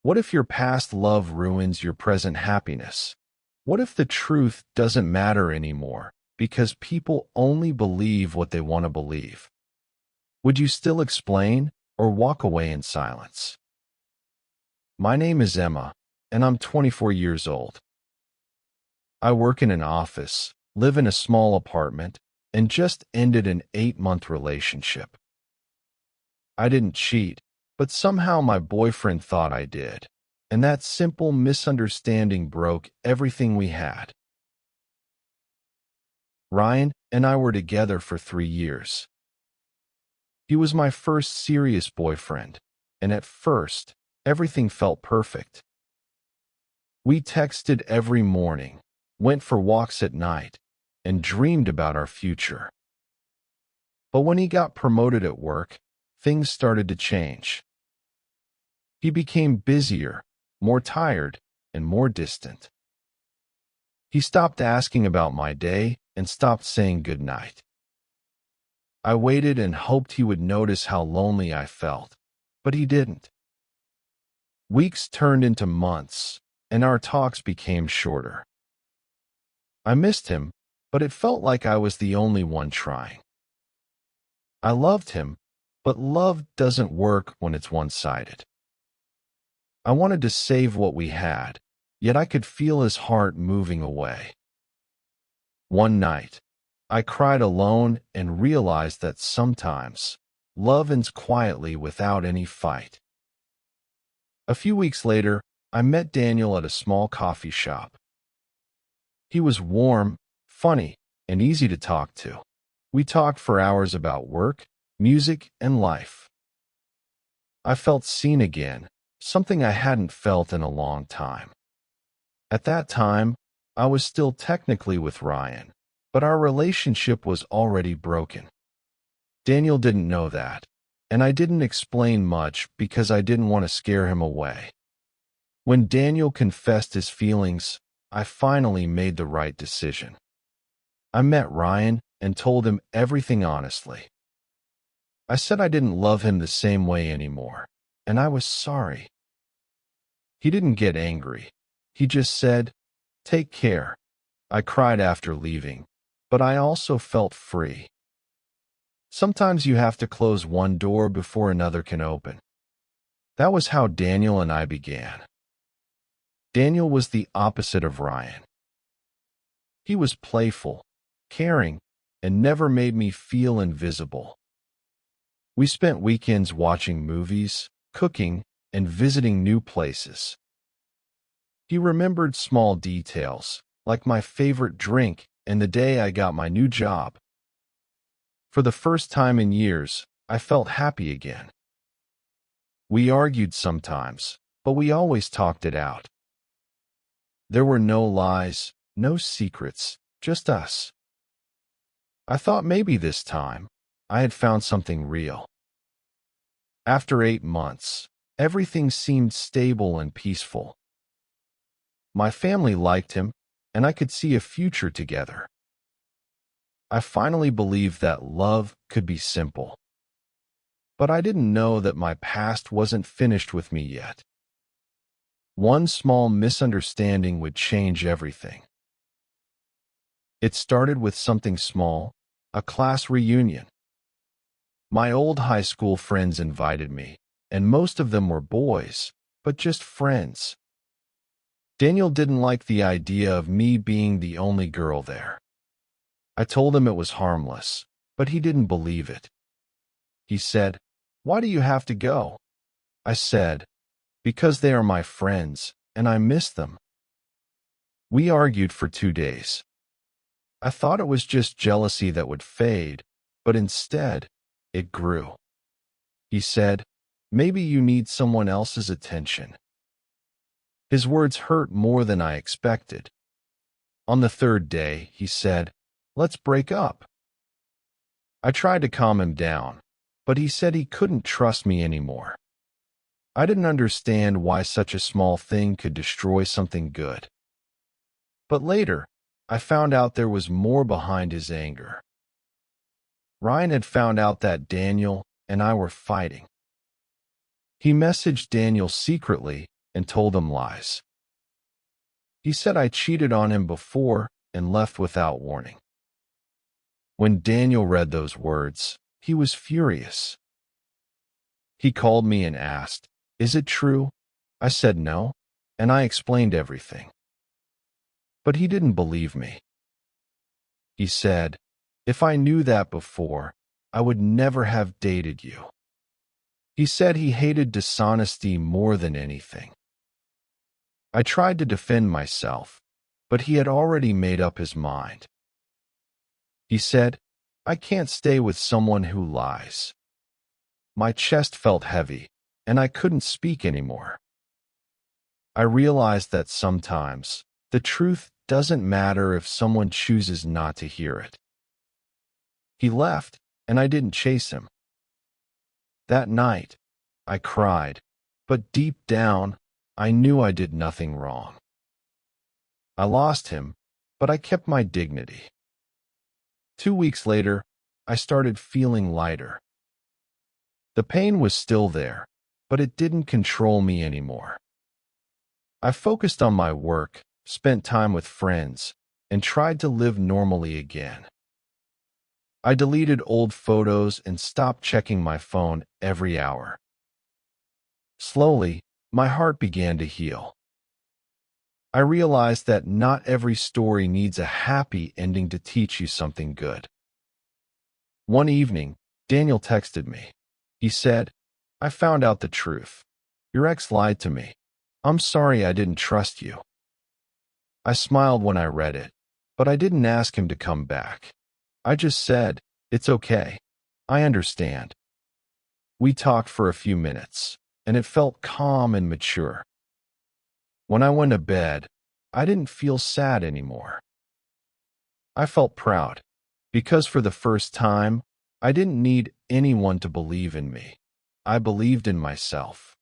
What if your past love ruins your present happiness? What if the truth doesn't matter anymore because people only believe what they want to believe? Would you still explain or walk away in silence? My name is Emma, and I'm 24 years old. I work in an office, live in a small apartment, and just ended an 8-month relationship. I didn't cheat, but somehow my boyfriend thought I did, and that simple misunderstanding broke everything we had. Ryan and I were together for 3 years. He was my first serious boyfriend, and at first, everything felt perfect. We texted every morning, went for walks at night, and dreamed about our future. But when he got promoted at work, things started to change. He became busier, more tired, and more distant. He stopped asking about my day and stopped saying goodnight. I waited and hoped he would notice how lonely I felt, but he didn't. Weeks turned into months, and our talks became shorter. I missed him, but it felt like I was the only one trying. I loved him, but love doesn't work when it's one-sided. I wanted to save what we had, yet I could feel his heart moving away. One night, I cried alone and realized that sometimes love ends quietly without any fight. A few weeks later, I met Daniel at a small coffee shop. He was warm, funny, and easy to talk to. We talked for hours about work, music, and life. I felt seen again, something I hadn't felt in a long time. At that time, I was still technically with Ryan, but our relationship was already broken. Daniel didn't know that, and I didn't explain much because I didn't want to scare him away. When Daniel confessed his feelings, I finally made the right decision. I met Ryan and told him everything honestly. I said I didn't love him the same way anymore, and I was sorry. He didn't get angry. He just said, "Take care." I cried after leaving, but I also felt free. Sometimes you have to close one door before another can open. That was how Daniel and I began. Daniel was the opposite of Ryan. He was playful, caring, and never made me feel invisible. We spent weekends watching movies, cooking, and visiting new places. He remembered small details, like my favorite drink and the day I got my new job. For the first time in years, I felt happy again. We argued sometimes, but we always talked it out. There were no lies, no secrets, just us. I thought maybe this time, I had found something real. After 8 months, everything seemed stable and peaceful. My family liked him, and I could see a future together. I finally believed that love could be simple. But I didn't know that my past wasn't finished with me yet. One small misunderstanding would change everything. It started with something small, a class reunion. My old high school friends invited me, and most of them were boys, but just friends. Daniel didn't like the idea of me being the only girl there. I told him it was harmless, but he didn't believe it. He said, "Why do you have to go?" I said, "Because they are my friends, and I miss them." We argued for 2 days. I thought it was just jealousy that would fade, but instead, it grew. He said, "Maybe you need someone else's attention." His words hurt more than I expected. On the 3rd day, he said, "Let's break up." I tried to calm him down, but he said he couldn't trust me anymore. I didn't understand why such a small thing could destroy something good. But later, I found out there was more behind his anger. Ryan had found out that Daniel and I were fighting. He messaged Daniel secretly and told him lies. He said I cheated on him before and left without warning. When Daniel read those words, he was furious. He called me and asked, "Is it true?" I said no, and I explained everything. But he didn't believe me. He said, "If I knew that before, I would never have dated you." He said he hated dishonesty more than anything. I tried to defend myself, but he had already made up his mind. He said, "I can't stay with someone who lies." My chest felt heavy, and I couldn't speak anymore. I realized that sometimes the truth doesn't matter if someone chooses not to hear it. He left, and I didn't chase him. That night, I cried, but deep down, I knew I did nothing wrong. I lost him, but I kept my dignity. 2 weeks later, I started feeling lighter. The pain was still there, but it didn't control me anymore. I focused on my work, spent time with friends, and tried to live normally again. I deleted old photos and stopped checking my phone every hour. Slowly, my heart began to heal. I realized that not every story needs a happy ending to teach you something good. One evening, Daniel texted me. He said, "I found out the truth. Your ex lied to me. I'm sorry I didn't trust you." I smiled when I read it, but I didn't ask him to come back. I just said, "It's okay. I understand." We talked for a few minutes, and it felt calm and mature. When I went to bed, I didn't feel sad anymore. I felt proud, because for the first time, I didn't need anyone to believe in me. I believed in myself.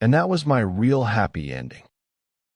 And that was my real happy ending.